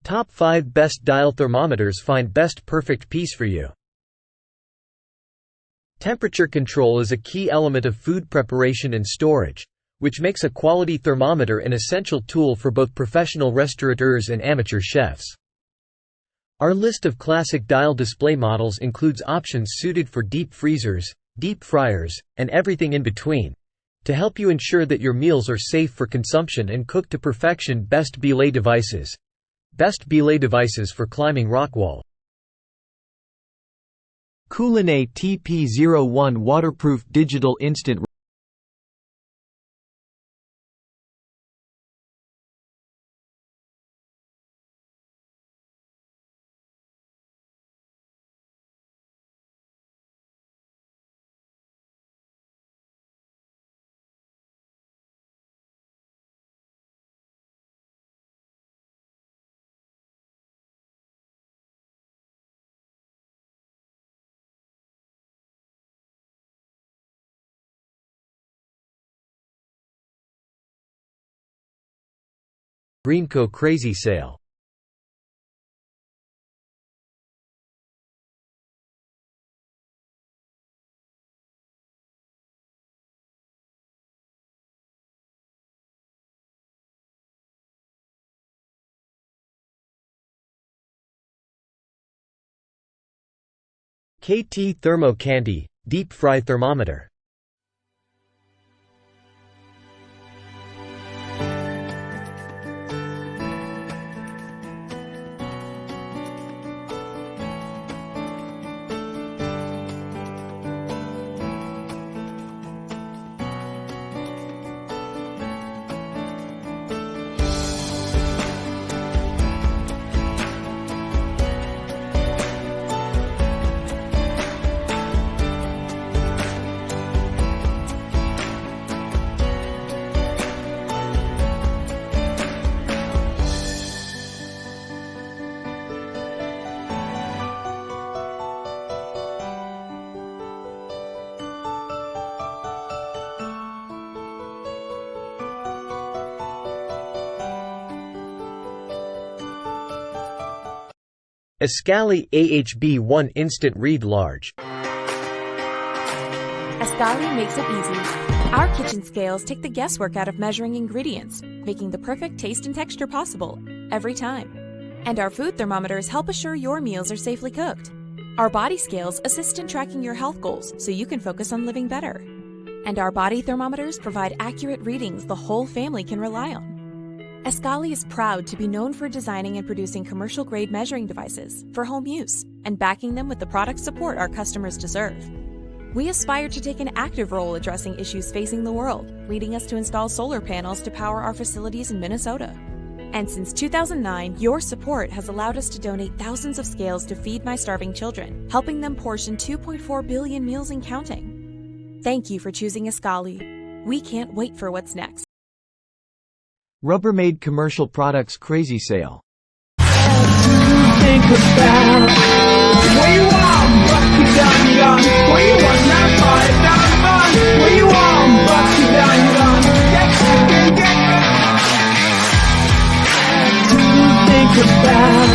Top 5 Best Dial Thermometers. Find best perfect piece for you. Temperature control is a key element of food preparation and storage, which makes a quality thermometer an essential tool for both professional restaurateurs and amateur chefs. Our list of classic dial display models includes options suited for deep freezers, deep fryers, and everything in between, to help you ensure that your meals are safe for consumption and cooked to perfection. Best belay devices. Best belay devices for climbing rock wall. Culinate TP01 Waterproof Digital Instant Greenco Crazy Sale. KT Thermo Candy Deep Fry Thermometer. Ascali AHB1 Instant Read Large. Ascali makes it easy. Our kitchen scales take the guesswork out of measuring ingredients, making the perfect taste and texture possible every time. And our food thermometers help assure your meals are safely cooked. Our body scales assist in tracking your health goals so you can focus on living better. And our body thermometers provide accurate readings the whole family can rely on. Ascali is proud to be known for designing and producing commercial-grade measuring devices for home use and backing them with the product support our customers deserve. We aspire to take an active role addressing issues facing the world, leading us to install solar panels to power our facilities in Minnesota. And since 2009, your support has allowed us to donate thousands of scales to feed my starving children, helping them portion 2.4 billion meals and counting. Thank you for choosing Ascali. We can't wait for what's next. Rubbermaid Commercial Products Crazy Sale. Think about where you are, but you done gone. Where you was not far down fun. Where you are, but you done gone. Get think about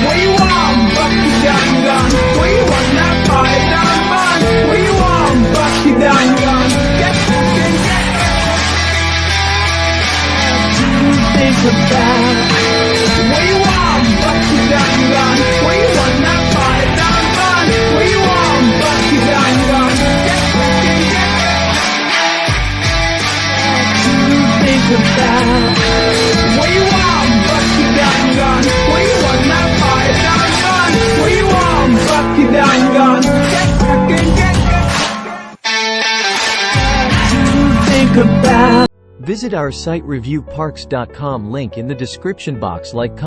where you are, but you done gone. Where you was not far down fun. Where you are, but you done gone. Get think about where you are, but you done gone. Where you was not far down fun. Where you are, but you done gone. Think about where you are, but you done gone. Where you was not far down fun. Where you are, but you done gone. Think about. Visit our site reviewparks.com, link in the description box. Like,